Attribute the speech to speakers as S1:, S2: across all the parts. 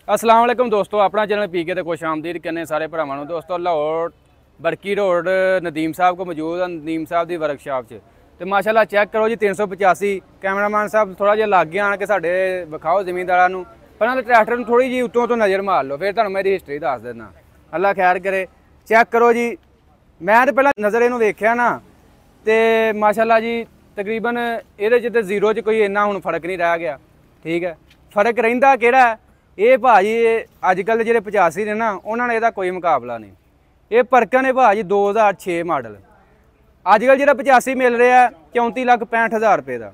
S1: अस्सलाम वालेकुम दोस्तों, अपना चैनल पीके ते खुश आमदीद करने सारे भरावां नूं। दोस्तों लाहौर बरकी रोड नदीम साहब को मौजूद है, नदीम साहब की वर्कशॉप च तो माशाल्लाह चेक करो जी 385। कैमरामैन साहब थोड़ा जिहा लागे आन के साडे विखाओ जमींदारां नूं, पर ट्रैक्टर नूं थोड़ी जी उत्तों तो नज़र मार लो, फिर तुहानूं मेरी हिस्टरी दस देना। अल्लाह खैर करे। चेक करो जी, मैं तो पहला नज़र इहनूं वेख्या ना तो माशाल्लाह जी तकरीबन इहदे च ते जीरो च कोई इन्ना हुण फर्क नहीं रह गया। ठीक है, फर्क रहिंदा किहड़ा है, ये भाजी अजकल जो 85 ने ना उन्होंने इसका कोई मुकाबला नहीं। ये परकन है भाजी 2006 मॉडल। अजकल जो 85 मिल रहा है 34,65,000 रुपये का,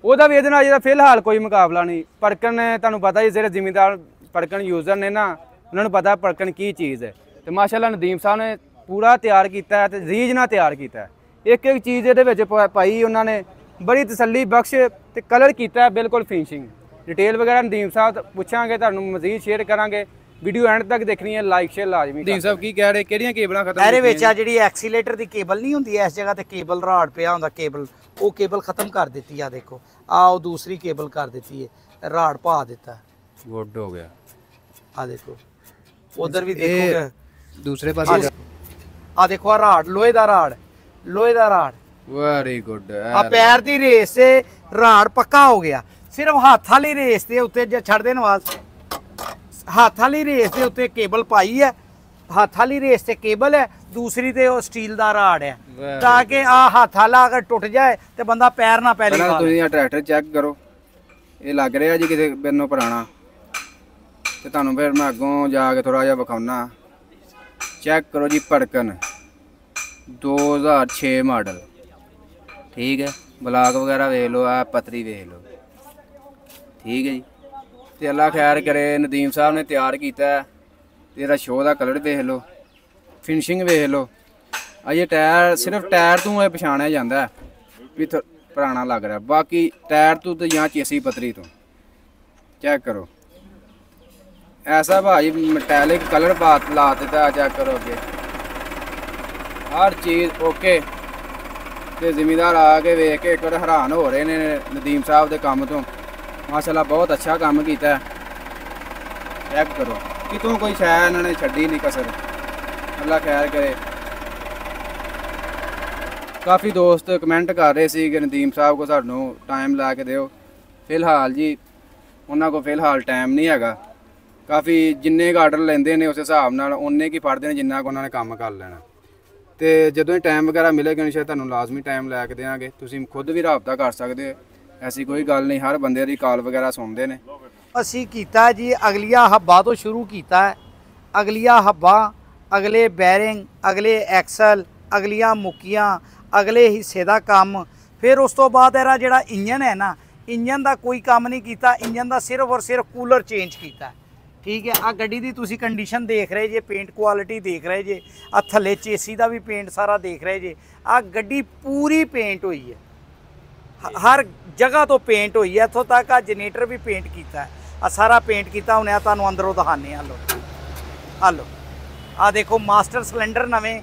S1: वह भी ये फिलहाल कोई मुकाबला नहीं। परकन तुहानूं पता ही जेह्ड़े जिमीदार परकन यूजर ने ना उन्होंने पता परकन की चीज़ है। तो माशाल्लाह नदीम साहब ने पूरा तैयार किया है, तो रीझ नाल तैयार किया है। एक एक चीज़ ये पाई उन्होंने, बड़ी तसल्ली बख्श तो कलर किया बिल्कुल फिनिशिंग। डिटेल वगैरह नदीम साहब पूछांगे, तुहानूं मजीद शेयर करांगे। वीडियो एंड तक देखनी है, लाइक शेयर लाजमी। नदीम साहब की कह रहे किहड़ियां केबलां खत्म
S2: ਇਹਦੇ ਵਿੱਚ ਆ ਜਿਹੜੀ ਐਕਸੀਲੇਟਰ ਦੀ ਕੇਬਲ ਨਹੀਂ ਹੁੰਦੀ ਇਸ ਜਗ੍ਹਾ ਤੇ ਕੇਬਲ ਰਾਡ ਪਿਆ ਹੁੰਦਾ ਕੇਬਲ, ਉਹ ਕੇਬਲ ਖਤਮ ਕਰ ਦਿੱਤੀ ਆ। ਦੇਖੋ ਆ ਉਹ ਦੂਸਰੀ ਕੇਬਲ ਕਰ ਦਿੱਤੀ ਹੈ, ਰਾਡ ਪਾ ਦਿੱਤਾ।
S1: गुड हो गया।
S2: ਆ ਦੇਖੋ ਉਧਰ ਵੀ ਦੇਖੋਗੇ
S1: दूसरे पास
S2: ਆ ਦੇਖੋ ਆ ਰਾਡ ਲੋਹੇ ਦਾ ਰਾਡ, ਲੋਹੇ ਦਾ ਰਾਡ।
S1: Very good.
S2: ਆ ਪੈਰ ਦੀ ਰੇਸ ਤੇ ਰਾਡ ਪੱਕਾ ਹੋ ਗਿਆ। ਸਿਰਫ ਹੱਥ ਵਾਲੀ ਰੇਸ ਦੇ ਉੱਤੇ ਜੇ ਛੱਡ ਦੇਣ ਵਾਸਤੇ ਹੱਥ ਵਾਲੀ ਰੇਸ ਦੇ ਉੱਤੇ ਕੇਬਲ ਪਾਈ ਹੈ। ਹੱਥ ਵਾਲੀ ਰੇਸ ਤੇ ਕੇਬਲ ਹੈ, ਦੂਸਰੀ ਤੇ ਉਹ ਸਟੀਲ ਦਾ ਰਾਡ ਹੈ, ਤਾਂ ਕਿ ਆ ਹੱਥ ਵਾਲਾ ਅਗਰ ਟੁੱਟ ਜਾਏ ਤੇ ਬੰਦਾ ਪੈਰ ਨਾ ਪਹਿਲੀ ਵਾਰ।
S1: ਤੁਸੀਂ ਇਹ ਟਰੈਕਟਰ ਚੈੱਕ ਕਰੋ, ਇਹ ਲੱਗ ਰਿਹਾ ਜੀ ਕਿਤੇ ਬਿਨੋਂ ਪੁਰਾਣਾ, ਤੇ ਤੁਹਾਨੂੰ ਫਿਰ ਮੈਂ ਅੱਗੋਂ ਜਾ ਕੇ ਥੋੜਾ ਜਿਹਾ ਵਿਖਾਉਣਾ। ਚੈੱਕ ਕਰੋ ਜੀ, ਪੜਕਨ 2006 ਮਾਡਲ। ठीक है, ब्लॉक वगैरह वेख लो, आ पतरी वेख लो। ठीक है जी, तो अल्लाह खैर करे। नदीम साहब ने तैयार किया है, तेरा शो का कलर वेख लो, फिनिशिंग वेख लो। अजे टायर सिर्फ टायर तो पछाणिया जाता है भी पुराना लग रहा, बाकी टायर तो या चेसी पतरी तो। चेक करो, ऐसा भाई मैटेलिक कलर ला देता। चेक करो अगे हर चीज़ ओके। तो जिमीदार आके वेख के एक बार हैरान हो रहे ने नदीम साहब के काम तो। माशाल्लाह बहुत अच्छा काम किया है। चेक करो, कितों कोई शै इन्होंने छड्डी नहीं कसर। अल्लाह खैर करे। काफ़ी दोस्त कमेंट कर रहे थे कि नदीम साहब को सानू टाइम ला के दो। फिलहाल जी उन्होंने को फिलहाल टाइम नहीं है। काफ़ी जिन्ने आर्डर लेंदे ने उस हिसाब नाल उन्ने की फड़ते हैं जिन्ना को उन्होंने काम कर लेना। तो जो टाइम वगैरह मिलेगा इंशाअल्लाह तुहानूं लाजमी टाइम लैके देंगे। तुसीं खुद भी राबता कर सकते हो, ऐसी कोई गल नहीं। हर बंदे की कॉल वगैरह सुनते हैं।
S2: ਅਸੀਂ ਕੀਤਾ ਜੀ ਅਗਲੀਆਂ ਹੱਬਾਂ ਤੋਂ ਸ਼ੁਰੂ ਕੀਤਾ ਹੈ। ਅਗਲੀਆਂ ਹੱਬਾਂ, ਅਗਲੇ ਬੈਰਿੰਗ, ਅਗਲੇ ਐਕਸਲ, ਅਗਲੀਆਂ ਮੁੱਕੀਆਂ, ਅਗਲੇ ਹਿੱਸੇ ਦਾ ਕੰਮ। ਫਿਰ ਉਸ ਤੋਂ ਬਾਅਦ ਇਹਦਾ ਜਿਹੜਾ ਇੰਜਨ ਹੈ ਨਾ, ਇੰਜਨ ਦਾ ਕੋਈ ਕੰਮ ਨਹੀਂ ਕੀਤਾ। ਇੰਜਨ ਦਾ ਸਿਰਫ ਔਰ ਸਿਰਫ ਕੂਲਰ ਚੇਂਜ ਕੀਤਾ। ठीक है, आ गड्डी दी तुसी कंडीशन देख रहे जे, पेंट क्वालिटी देख रहे जे, आ थल्ले चेसी का भी पेंट सारा देख रहे जे। आ गड्डी पूरी पेंट हुई है, हर जगह तो पेंट हुई है। इत्थों तक आ जनरेटर भी पेंट किया है, आ सारा पेंट किया। हुणे तुहानूं अंदरों दिखाने। आ लो, आ लो, आ देखो मास्टर सिलेंडर नवें,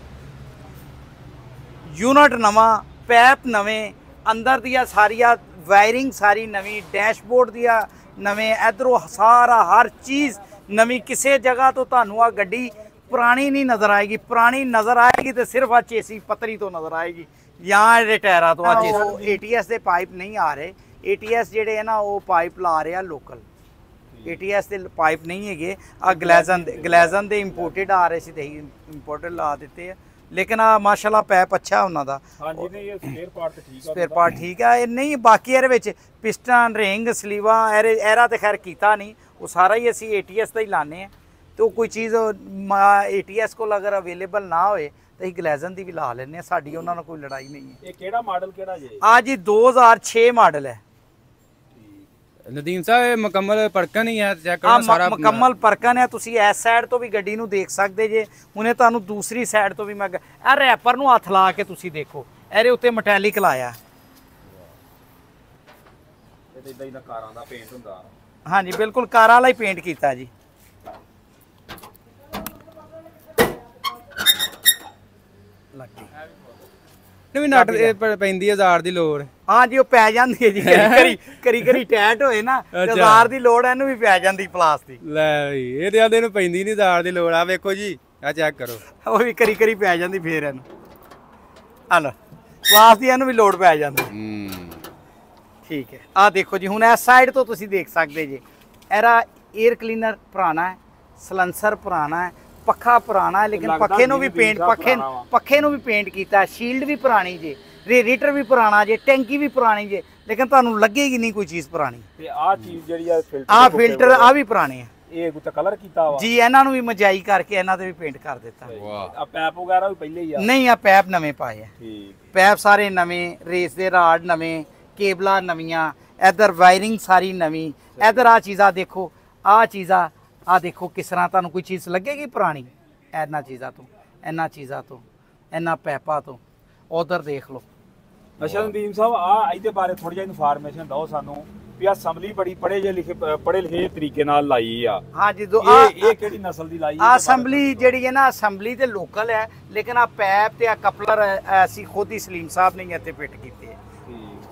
S2: यूनिट नवा, पैप नवें, अंदर दिया सारिया वायरिंग सारी नवीं, डैशबोर्ड दिया नवें, इधरों सारा हर चीज़ नवीं। किसी जगह तो तुहानूं आ गड्डी पुरानी नहीं नज़र आएगी। पुरानी नज़र आएगी तो सिर्फ आ चेसी पतरी तो नज़र आएगी, या टायरा तो। आज ATS के पाइप नहीं आ रहे। ATS जेडे है ना वो पाइप ला रहे हैं लोकल। ATS के पाइप नहीं है। आ ग्लैजन दे इंपोर्टेड आ रहे थे, इंपोर्टेड ला देते हैं। लेकिन आ माशाल्लाह पैप अच्छा है उन्हों का। स्पेयर पार्ट ठीक है। नहीं बाकी ये पिस्टन, रिंग, स्लीवा एरा तो खैर किया नहीं, वो सारा ही असी ATS का ही लाने हैं। तो कोई चीज़ ATS को अगर अवेलेबल ना हो तो अं ग्लैजन की भी ला लें। साड़ी उन्होंने कोई लड़ाई नहीं है।
S3: ये केड़ा मॉडल केड़ा जे?
S2: आज जी 2006 मॉडल है।
S1: नदीम साहब मुकम्मल परकन ही है। चेक करो सारा
S2: मुकम्मल परकन है। तुसी इस साइड तो भी गड्डी नूं देख सकते जे। हुणे तुहानूं दूसरी साइड तो भी मैं आ रैपर नूं हथ ला के तुसी देखो, ਇਹਦੇ ਉੱਤੇ ਮੈਟੈਲਿਕ ਲਾਇਆ।
S3: ਇਹ ਇਦਾਂ ਹੀ ਦਾ ਕਾਰਾਂ ਦਾ ਪੇਂਟ ਹੁੰਦਾ।
S2: ਹਾਂਜੀ ਬਿਲਕੁਲ ਕਾਰਾਂ ਵਾਲਾ ਹੀ ਪੇਂਟ ਕੀਤਾ ਜੀ। ਲੱਗੀ
S1: ਨਵੀਂ ਨਟ ਪੈਂਦੀ 1000 ਦੀ ਲੋੜ।
S2: ਹਾਂ ਜੀ ਉਹ ਪੈ ਜਾਂਦੀ ਹੈ ਜੀ ਕਰੀ ਟੈਟ ਹੋਏ ਨਾ ਤੇ ਦਾਰ ਦੀ ਲੋੜ ਇਹਨੂੰ ਵੀ ਪੈ ਜਾਂਦੀ ਪਲਾਸ ਦੀ।
S1: ਲੈ ਬਈ ਇਹ ਤੇ ਆਂਦੇ ਨੂੰ ਪੈਂਦੀ ਨਹੀਂ ਦਾਰ ਦੀ ਲੋੜ ਆ ਵੇਖੋ ਜੀ ਆ ਚੈੱਕ ਕਰੋ
S2: ਉਹ ਵੀ ਕਰੀ ਪੈ ਜਾਂਦੀ ਫੇਰ ਇਹਨੂੰ ਆ ਲੋ ਪਲਾਸ ਦੀ ਇਹਨੂੰ ਵੀ ਲੋੜ ਪੈ ਜਾਂਦੀ। ਠੀਕ ਹੈ ਆ ਦੇਖੋ ਜੀ ਹੁਣ ਇਸ ਸਾਈਡ ਤੋਂ ਤੁਸੀਂ ਦੇਖ ਸਕਦੇ ਜੀ ਇਹਦਾ 에ਅਰ ਕਲੀਨਰ ਪੁਰਾਣਾ ਹੈ, ਸਲੈਂਸਰ ਪੁਰਾਣਾ ਹੈ, ਪੱਖਾ ਪੁਰਾਣਾ ਹੈ ਲੇਕਿਨ ਪੱਖੇ ਨੂੰ ਵੀ ਪੇਂਟ ਕੀਤਾ, ਸ਼ੀਲਡ ਵੀ ਪੁਰਾਣੀ ਜੇ, ਰੇਡੀਏਟਰ ਵੀ ਪੁਰਾਣਾ ਜੇ, ਟੈਂਕੀ ਵੀ ਪੁਰਾਣੀ ਜੇ ਲੇਕਿਨ ਤੁਹਾਨੂੰ ਲੱਗੇਗੀ ਨਹੀਂ ਕੋਈ ਚੀਜ਼ ਪੁਰਾਣੀ।
S3: ਤੇ ਆਹ ਚੀਜ਼ ਜਿਹੜੀ ਆ
S2: ਫਿਲਟਰ ਆ ਵੀ ਪੁਰਾਣੇ ਆ,
S3: ਇਹ ਕੋਈ ਕਲਰ ਕੀਤਾ ਵਾ
S2: ਜੀ ਇਹਨਾਂ ਨੂੰ ਵੀ ਮਜਾਈ ਕਰਕੇ ਇਹਨਾਂ ਤੇ ਵੀ ਪੇਂਟ ਕਰ ਦਿੱਤਾ।
S3: ਵਾਹ ਆ ਪੈਪ ਵਗੈਰਾ ਵੀ ਪਹਿਲੇ ਹੀ ਆ?
S2: ਨਹੀਂ ਆ ਪੈਪ ਨਵੇਂ ਪਾਏ ਆ,
S3: ਠੀਕ
S2: ਪੈਪ ਸਾਰੇ ਨਵੇਂ, ਰੇਸ ਦੇ ਰਾਡ ਨਵੇਂ, ਕੇਬਲਾਂ ਨਵੀਆਂ, ਇਧਰ ਵਾਇਰਿੰਗ ਸਾਰੀ ਨਵੀਂ, ਇਧਰ ਆ ਚੀਜ਼ਾਂ ਦੇਖੋ, ਆ ਚੀਜ਼ਾਂ ਆ ਦੇਖੋ ਕਿਸ ਤਰ੍ਹਾਂ ਤੁਹਾਨੂੰ ਕੋਈ ਚੀਜ਼ ਲੱਗੇਗੀ ਪੁਰਾਣੀ ਇਹਨਾਂ ਚੀਜ਼ਾਂ ਤੋਂ ਇਹਨਾਂ ਪੈਪਾਂ ਤੋਂ। ਉਧਰ ਦੇਖ ਲਓ।
S3: ਅੱਛਾ ਨਦੀਮ ਸਾਹਿਬ ਆ ਇਹਦੇ ਬਾਰੇ ਥੋੜੀ ਜਿਹੀ ਇਨਫੋਰਮੇਸ਼ਨ ਦਿਓ ਸਾਨੂੰ ਵੀ ਆ ਅਸੈਂਬਲੀ ਬੜੀ ਪੜ੍ਹੇ ਲਿਖੇ ਤਰੀਕੇ ਨਾਲ ਲਾਈ ਆ।
S2: ਹਾਂ ਜੀ ਦੋ
S3: ਇਹ ਕਿਹੜੀ ਨਸਲ ਦੀ ਲਾਈ
S2: ਆ ਅਸੈਂਬਲੀ ਜਿਹੜੀ ਹੈ ਨਾ ਅਸੈਂਬਲੀ ਤੇ ਲੋਕਲ ਹੈ ਲੇਕਿਨ ਆ ਪੈਪ ਤੇ ਆ ਕਪਲਰ ਅਸੀਂ ਖੁਦ ਹੀ ਸਲੀਮ ਸਾਹਿਬ ਨੇ ਇੱਥੇ ਫਿੱਟ ਕੀਤੇ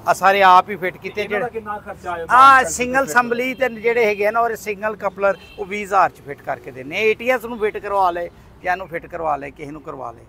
S2: ਆ, ਸਾਰੇ ਆਪ ਹੀ ਫਿੱਟ ਕੀਤੇ।
S3: ਜਿਹੜਾ ਕਿੰਨਾ ਖਰਚਾ ਆਇਆ
S2: ਆ ਸਿੰਗਲ ਅਸੈਂਬਲੀ ਤੇ ਜਿਹੜੇ ਹੈਗੇ ਆ ਨਾ ਔਰ ਸਿੰਗਲ ਕਪਲਰ ਉਹ 20000 ਚ ਫਿੱਟ ਕਰਕੇ ਦੇਣੇ। ATS ਨੂੰ ਫਿੱਟ ਕਰਵਾ ਲੇ ਜਾਂ ਨੂੰ ਫਿੱਟ ਕਰਵਾ ਲੇ, ਕਿਸੇ ਨੂੰ ਕਰਵਾ ਲੇ।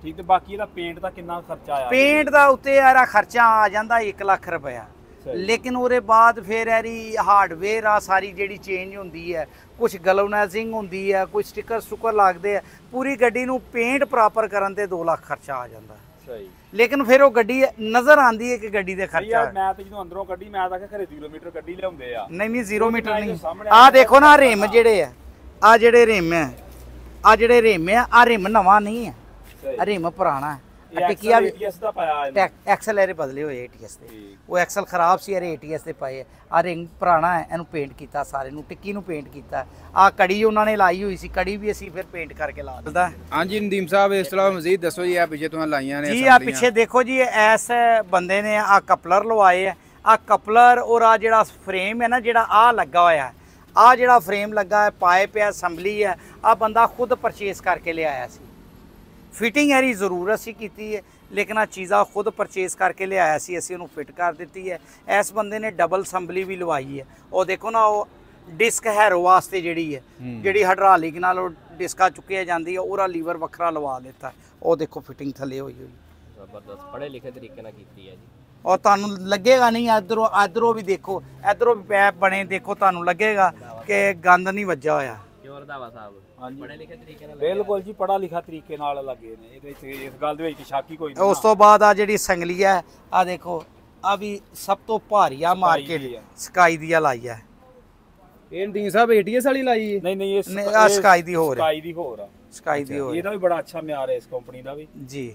S3: ਠੀਕ ਤੇ ਬਾਕੀ ਇਹਦਾ ਪੇਂਟ ਦਾ ਕਿੰਨਾ ਖਰਚਾ ਆਇਆ?
S2: ਪੇਂਟ ਦਾ ਉੱਤੇ ਯਾਰਾ ਖਰਚਾ ਆ ਜਾਂਦਾ 1 ਲੱਖ ਰੁਪਇਆ ਲੇਕਿਨ ਉਹਦੇ ਬਾਅਦ ਫਿਰ ਇਹਦੀ ਹਾਰਡਵੇਅਰ ਆ ਸਾਰੀ ਜਿਹੜੀ ਚੇਂਜ ਹੁੰਦੀ ਹੈ, ਕੁਝ ਗਲੋਨਾਈਜ਼ਿੰਗ ਹੁੰਦੀ ਹੈ, ਕੁਝ ਸਟicker ਸਟੁੱਕਰ ਲੱਗਦੇ ਆ, ਪੂਰੀ ਗੱਡੀ ਨੂੰ ਪੇਂਟ ਪ੍ਰੋਪਰ ਕਰਨ ਤੇ 2 ਲੱਖ ਖਰਚਾ ਆ ਜਾਂਦਾ।
S3: ਸਹੀ
S2: ਲੇਕਿਨ ਫਿਰ ਉਹ ਗੱਡੀ ਨਜ਼ਰ ਆਂਦੀ ਹੈ ਕਿ ਗੱਡੀ ਦੇ ਖਰਚਾ
S3: ਯਾਰ ਮੈਂ ਤੇ ਜਦੋਂ ਅੰਦਰੋਂ ਗੱਡੀ ਮੈਂ ਤਾਂ ਘਰੇ 0 ਮੀਟਰ ਗੱਡੀ ਲਿਆਉਂਦੇ ਆ।
S2: ਨਹੀਂ 0 ਮੀਟਰ ਨਹੀਂ। ਆ ਦੇਖੋ ਨਾ ਰਿਮ ਜਿਹੜੇ ਆ, ਆ ਜਿਹੜੇ ਰਿਮ ਆ ਰਿਮ ਨਵਾਂ ਨਹੀਂ ਹੈ, ਰਿਮ ਪੁਰਾਣਾ ਹੈ। ਟਿੱਕੀਆਂ ਵੀ
S3: ATS ਦਾ ਪਾਇਆ
S2: ਐਕਸਲ ਇਹਦੇ ਬਦਲੇ ਹੋਏ ATS ਦੇ, ਉਹ ਐਕਸਲ ਖਰਾਬ ਸੀ ਇਹਦੇ ATS ਦੇ ਪਏ ਆ। ਰਿੰਗ ਪੁਰਾਣਾ ਹੈ, ਇਹਨੂੰ ਪੇਂਟ ਕੀਤਾ ਸਾਰੇ ਨੂੰ, ਟਿੱਕੀ ਨੂੰ ਪੇਂਟ ਕੀਤਾ। ਆ ਕੜੀ ਉਹਨਾਂ ਨੇ ਲਾਈ ਹੋਈ ਸੀ, ਕੜੀ ਵੀ ਅਸੀਂ ਫਿਰ ਪੇਂਟ ਕਰਕੇ ਲਾ ਦਿੱਤਾ।
S1: ਹਾਂਜੀ ਨਦੀਮ ਸਾਹਿਬ ਇਸ ਤੋਂ ਇਲਾਵਾ ਮਜ਼ੀਦ ਦੱਸੋ ਜੀ ਆ ਪਿੱਛੇ ਤੁਹਾਨੂੰ ਲਾਈਆਂ ਨੇ
S2: ਜੀ ਆ ਪਿੱਛੇ ਦੇਖੋ ਜੀ ਐਸ ਬੰਦੇ ਨੇ ਆ ਕਪਲਰ ਲਵਾਏ ਆ ਕਪਲਰ ਔਰ ਆ ਜਿਹੜਾ ਫਰੇਮ ਹੈ ਨਾ ਜਿਹੜਾ ਆ ਲੱਗਾ ਹੋਇਆ, ਆ ਜਿਹੜਾ ਫਰੇਮ ਲੱਗਾ ਹੈ, ਪਾਈਪ ਹੈ, ਅਸੈਂਬਲੀ ਹੈ, ਆ ਬੰਦਾ ਖੁਦ ਪਰਚੇਸ ਕਰਕੇ ਲਿਆਇਆ ਸੀ। ਫਿਟਿੰਗ ਇਹਦੀ ਜ਼ਰੂਰ ਅਸੀਂ ਕੀਤੀ ਹੈ ਲੇਕਿਨ ਆ ਚੀਜ਼ਾਂ ਖੁਦ ਪਰਚੇਸ ਕਰਕੇ ਲਿਆਇਆ ਸੀ, ਅਸੀਂ ਉਹਨੂੰ ਫਿੱਟ ਕਰ ਦਿੱਤੀ ਹੈ। ਇਸ ਬੰਦੇ ਨੇ ਡਬਲ ਅਸੈਂਬਲੀ ਵੀ ਲਵਾਈ ਹੈ। ਉਹ ਦੇਖੋ ਨਾ ਉਹ ਡਿਸਕ ਹੈਰੋ ਵਾਸਤੇ ਜਿਹੜੀ ਹੈ, ਜਿਹੜੀ ਹਾਈਡ੍ਰੋਲਿਕ ਨਾਲ ਉਹ ਡਿਸਕਾਂ ਚੁੱਕਿਆ ਜਾਂਦੀ ਹੈ, ਉਹਦਾ ਲੀਵਰ ਵੱਖਰਾ ਲਵਾ ਦਿੱਤਾ। ਉਹ ਦੇਖੋ ਫਿਟਿੰਗ ਥੱਲੇ ਹੋਈ
S4: ਜ਼ਬਰਦਸਤ ਪੜ੍ਹੇ ਲਿਖੇ ਤਰੀਕੇ ਨਾਲ ਕੀਤੀ ਹੈ ਜੀ।
S2: ਔਰ ਤੁਹਾਨੂੰ ਲੱਗੇਗਾ ਨਹੀਂ ਇਧਰੋਂ ਵੀ ਦੇਖੋ, ਇਧਰੋਂ ਵੀ ਪੈਪ ਬਣੇ ਦੇਖੋ, ਤੁਹਾਨੂੰ ਲੱਗੇਗਾ ਕਿ ਗੰਦ ਨਹੀਂ ਵੱਜਾ ਹੋਇਆ।
S4: ਰੰਧਾਵਾ ਸਾਹਿਬ ਪੜ੍ਹੇ ਲਿਖੇ ਤਰੀਕੇ ਨਾਲ
S3: ਬਿਲਕੁਲ ਜੀ, ਪੜਾ ਲਿਖਾ ਤਰੀਕੇ ਨਾਲ ਲੱਗੇ ਨੇ। ਇਹਦੇ ਵਿੱਚ ਇਸ ਗੱਲ ਦੇ ਵਿੱਚ ਸ਼ੱਕ ਹੀ ਕੋਈ ਨਹੀਂ।
S2: ਉਸ ਤੋਂ ਬਾਅਦ ਆ ਜਿਹੜੀ ਸੰਗਲੀ ਹੈ ਆ ਦੇਖੋ, ਆ ਵੀ ਸਭ ਤੋਂ ਭਾਰੀ ਆ ਮਾਰਕੀਟ ਸਕਾਈ ਦੀ ਲਾਈ ਹੈ।
S1: ਇਹ ਨਦੀਮ ਸਾਹਿਬ ATS ਵਾਲੀ ਲਾਈ ਹੈ?
S3: ਨਹੀਂ
S2: ਆ ਸਕਾਈ ਦੀ ਹੋਰ
S3: ਸਕਾਈ ਦੀ ਹੋਰ ਆ।
S2: ਸਕਾਈ ਦੀ ਹੋਰ
S3: ਇਹਦਾ ਵੀ ਬੜਾ ਅੱਛਾ ਮਿਆਰ ਹੈ ਇਸ ਕੰਪਨੀ ਦਾ ਵੀ
S2: ਜੀ।